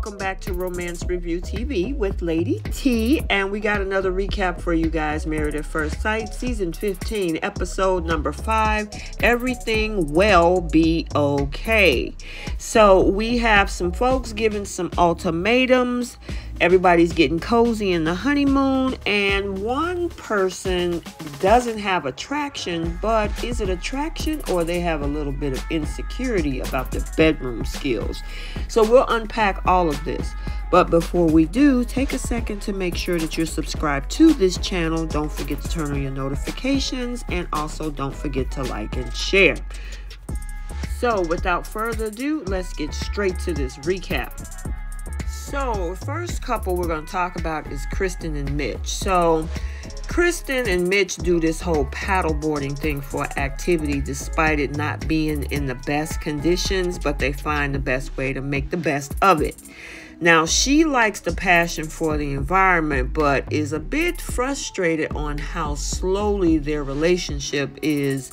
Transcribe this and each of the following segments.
welcome back to Romance Review TV with Lady T, and we got another recap for you guys. Married at First Sight, season 15, episode number 5, Everything Will Be Okay. So we have some folks giving some ultimatums. Everybody's getting cozy in the honeymoon, and one person doesn't have attraction, but is it attraction or they have a little bit of insecurity about their bedroom skills? So we'll unpack all of this. But before we do, take a second to make sure that you're subscribed to this channel. Don't forget to turn on your notifications, and also don't forget to like and share. So without further ado, let's get straight to this recap. So, first couple we're going to talk about is Kristin and Mitch. So, Kristin and Mitch do this whole paddleboarding thing for activity despite it not being in the best conditions, but they find the best way to make the best of it. Now, she likes the passion for the environment, but is a bit frustrated on how slowly their relationship is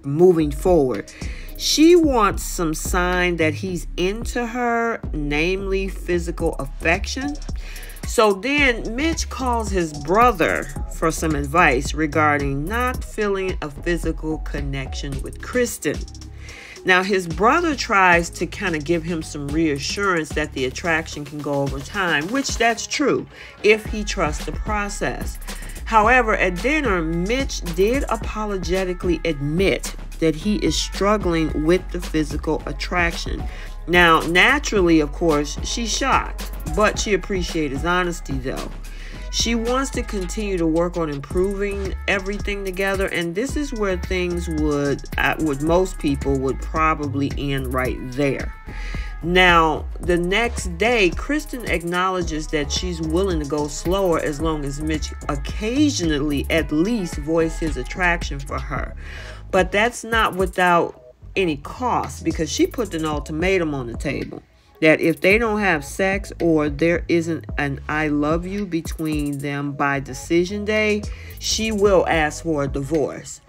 moving forward. She wants some sign that he's into her, namely physical affection. So then Mitch calls his brother for some advice regarding not feeling a physical connection with Kristin. Now, his brother tries to kind of give him some reassurance that the attraction can go over time, which that's true if he trusts the process. However, at dinner, Mitch did apologetically admit that he is struggling with the physical attraction. Now, naturally, of course, she's shocked, but she appreciates his honesty, though. She wants to continue to work on improving everything together, and this is where things would most people would probably end right there. Now, the next day, Kristin acknowledges that she's willing to go slower as long as Mitch occasionally at least voices his attraction for her. But that's not without any cost, because she put an ultimatum on the table that if they don't have sex or there isn't an I love you between them by decision day, she will ask for a divorce.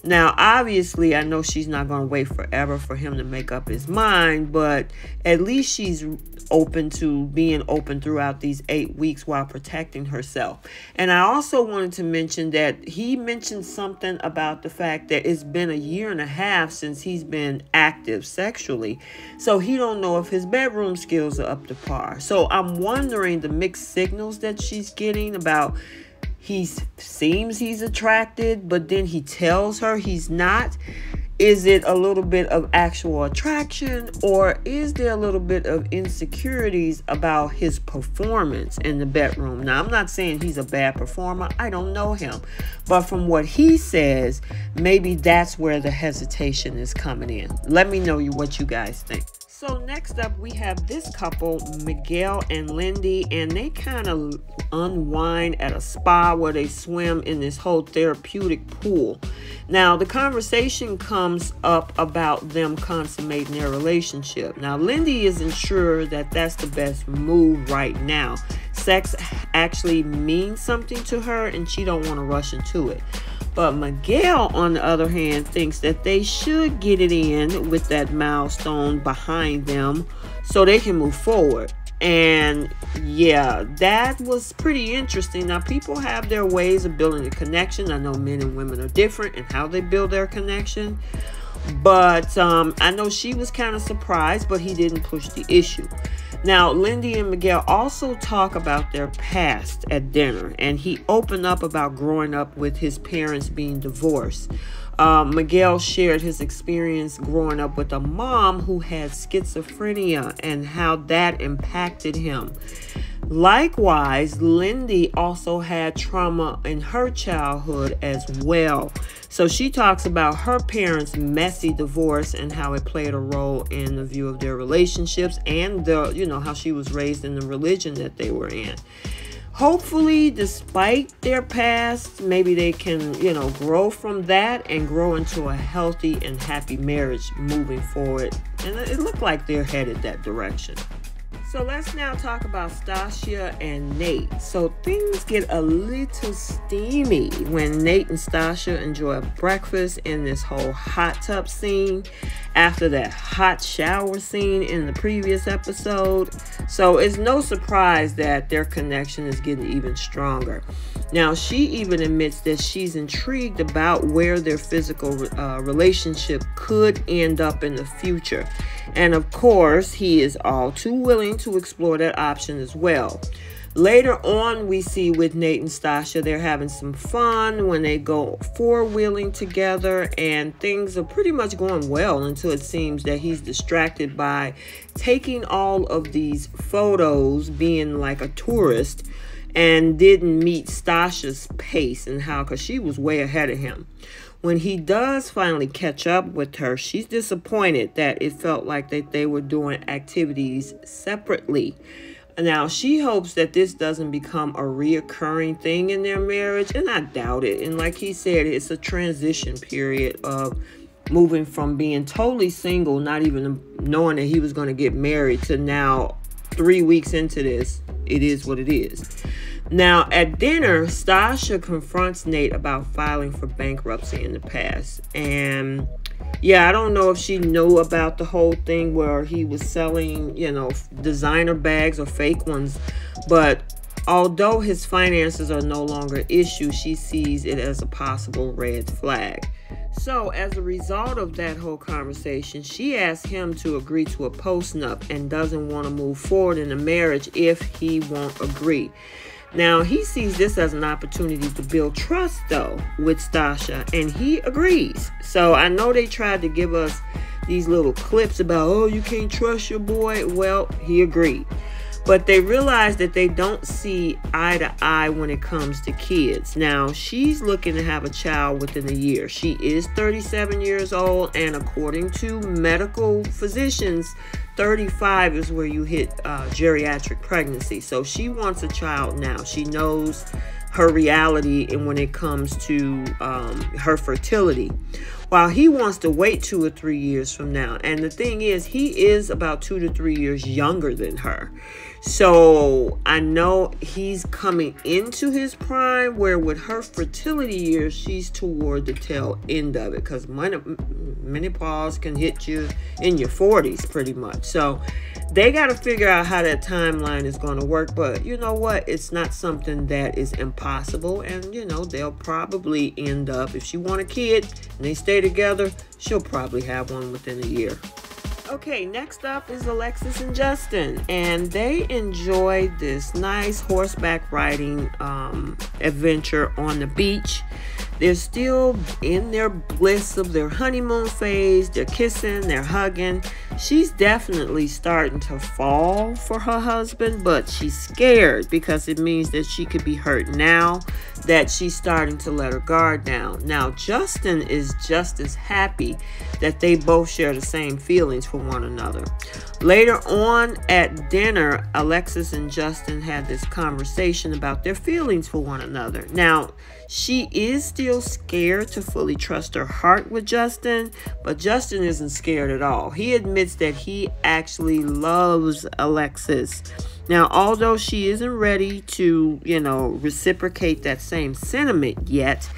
Now, obviously, I know she's not going to wait forever for him to make up his mind, but at least she's open to being open throughout these 8 weeks while protecting herself. And I also wanted to mention that he mentioned something about the fact that it's been 1.5 years since he's been active sexually. So he don't know if his bedroom skills are up to par. So I'm wondering the mixed signals that she's getting about he seems he's attracted, but then he tells her he's not. Is it a little bit of actual attraction, or is there a little bit of insecurities about his performance in the bedroom? Now, I'm not saying he's a bad performer. I don't know him. But from what he says, maybe that's where the hesitation is coming in. Let me know what you guys think. So next up, we have this couple, Miguel and Lindsey, and they kind of unwind at a spa where they swim in this whole therapeutic pool. Now, the conversation comes up about them consummating their relationship. Now, Lindsey isn't sure that that's the best move right now. Sex actually means something to her, and she don't want to rush into it. But Miguel, on the other hand, thinks that they should get it in with that milestone behind them so they can move forward. And yeah, that was pretty interesting. Now, people have their ways of building a connection. I know men and women are different in how they build their connection. But I know she was kind of surprised, but he didn't push the issue. Now, Lindsey and Miguel also talk about their past at dinner, and he opened up about growing up with his parents being divorced. Miguel shared his experience growing up with a mom who had schizophrenia and how that impacted him. Likewise, Lindsey also had trauma in her childhood as well. So she talks about her parents' messy divorce and how it played a role in the view of their relationships and how she was raised in the religion that they were in. Hopefully, despite their past, maybe they can, grow from that and grow into a healthy and happy marriage moving forward. And it looked like they're headed that direction. So let's now talk about Stasia and Nate. So things get a little steamy when Nate and Stasia enjoy breakfast in this whole hot tub scene after that hot shower scene in the previous episode. So it's no surprise that their connection is getting even stronger. Now, she even admits that she's intrigued about where their physical relationship could end up in the future. And of course, he is all too willing to explore that option as well. Later on, we see with Nate and Stasia, they're having some fun when they go four-wheeling together, and things are pretty much going well until it seems that he's distracted by taking all of these photos, being like a tourist, and didn't meet Stasia's pace and how, because she was way ahead of him. When he does finally catch up with her, she's disappointed that it felt like that they were doing activities separately. Now, she hopes that this doesn't become a reoccurring thing in their marriage, and I doubt it. And like he said, it's a transition period of moving from being totally single, not even knowing that he was going to get married, to now 3 weeks into this, it is what it is. Now, at dinner, Stasia confronts Nate about filing for bankruptcy in the past. And yeah, I don't know if she knew about the whole thing where he was selling, designer bags or fake ones. But although his finances are no longer an issue, she sees it as a possible red flag. So as a result of that whole conversation, she asked him to agree to a postnup and doesn't want to move forward in a marriage if he won't agree. Now, he sees this as an opportunity to build trust, though, with Stasia, and he agrees. So I know they tried to give us these little clips about, oh, you can't trust your boy. Well, he agreed. But they realize that they don't see eye to eye when it comes to kids. Now, she's looking to have a child within a year. She is 37 years old, and according to medical physicians, 35 is where you hit geriatric pregnancy. So she wants a child now. She knows her reality and when it comes to her fertility, while he wants to wait 2 or 3 years from now. And the thing is, he is about 2 to 3 years younger than her. So I know he's coming into his prime, where with her fertility years, she's toward the tail end of it, because menopause can hit you in your 40s pretty much. So they got to figure out how that timeline is going to work. But you know what? It's not something that is impossible. And, they'll probably end up, if she want a kid and they stay together, she'll probably have one within a year. Okay, next up is Alexis and Justin, and they enjoyed this nice horseback riding adventure on the beach. They're still in their bliss of their honeymoon phase. They're kissing, they're hugging. She's definitely starting to fall for her husband, but she's scared because it means that she could be hurt now that she's starting to let her guard down. Now, Justin is just as happy that they both share the same feelings for one another. Later on at dinner, Alexis and Justin had this conversation about their feelings for one another. Now, she is still scared to fully trust her heart with Justin, but Justin isn't scared at all. He admits that he actually loves Alexis. Now, although she isn't ready to, reciprocate that same sentiment yet,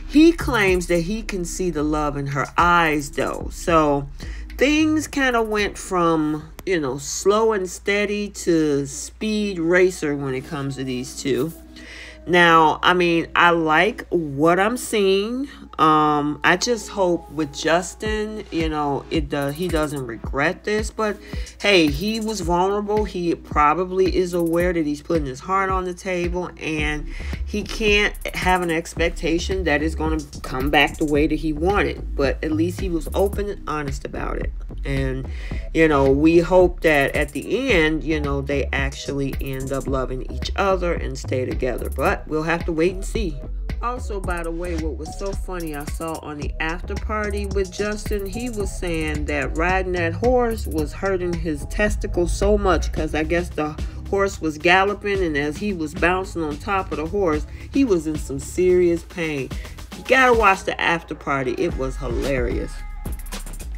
he claims that he can see the love in her eyes, though. So things kind of went from, slow and steady to speed racer when it comes to these two. Now, I like what I'm seeing. I just hope with Justin, he doesn't regret this. But hey, he was vulnerable. He probably is aware that he's putting his heart on the table, and he can't have an expectation that it's going to come back the way that he wanted. But at least he was open and honest about it. And, we hope that at the end, they actually end up loving each other and stay together. But we'll have to wait and see. Also, by the way, what was so funny, I saw on the after party with Justin, he was saying that riding that horse was hurting his testicles so much because I guess the horse was galloping, and as he was bouncing on top of the horse, he was in some serious pain. You gotta watch the after party. It was hilarious.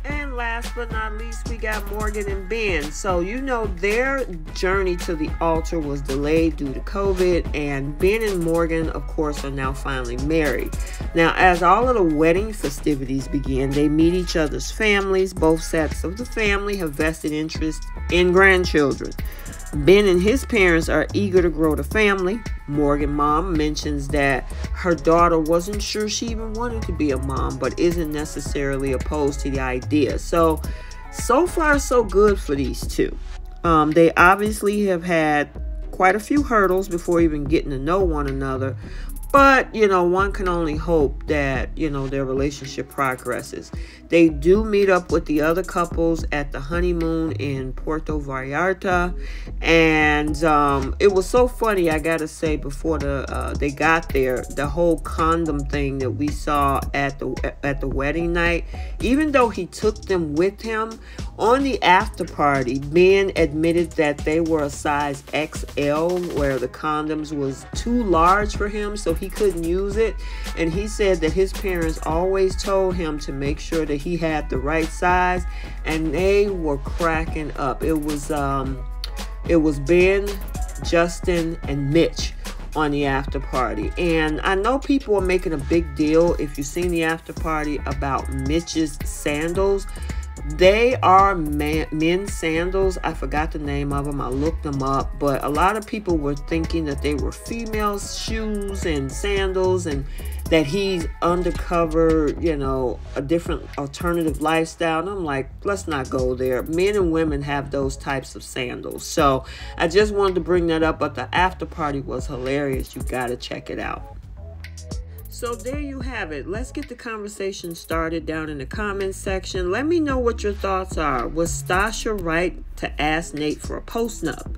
And And last but not least, we got Morgan and Ben. So, you know, their journey to the altar was delayed due to COVID, and Ben and Morgan, of course, are now finally married. Now, as all of the wedding festivities begin, they meet each other's families. Both sets of the family have vested interest in grandchildren. Ben and his parents are eager to grow the family. Morgan mom mentions that her daughter wasn't sure she even wanted to be a mom, but isn't necessarily opposed to the idea. So far so good for these two. They obviously have had quite a few hurdles before even getting to know one another. But, you know, one can only hope that, you know, their relationship progresses. They do meet up with the other couples at the honeymoon in Puerto Vallarta. And it was so funny, I got to say, before they got there, the whole condom thing that we saw at the wedding night, even though he took them with him, on the after party, Ben admitted that they were a size XL, where the condoms was too large for him, so he couldn't use it. And he said that his parents always told him to make sure that he had the right size, and they were cracking up. It was Ben, Justin, and Mitch on the after party. And I know people are making a big deal, if you've seen the after party, about Mitch's sandals. They are men's sandals. I forgot the name of them. I looked them up. But a lot of people were thinking that they were female shoes and sandals, and that he's undercover, you know, a different alternative lifestyle. And I'm like, let's not go there. Men and women have those types of sandals. So I just wanted to bring that up. But the after party was hilarious. You got to check it out. So there you have it. Let's get the conversation started down in the comments section. Let me know what your thoughts are. Was Stasia right to ask Nate for a postnup?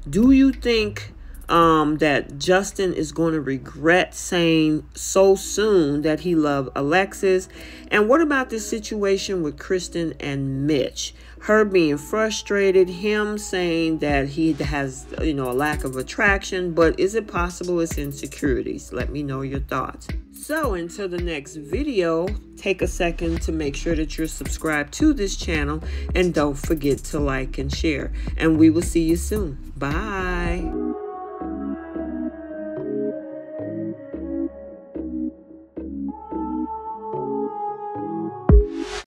Do you think that Justin is going to regret saying so soon that he loved Alexis? And what about this situation with Kristin and Mitch? Her being frustrated, him saying that he has, you know, a lack of attraction, but is it possible it's insecurities? Let me know your thoughts. So until the next video, take a second to make sure that you're subscribed to this channel, and don't forget to like and share. And we will see you soon. Bye.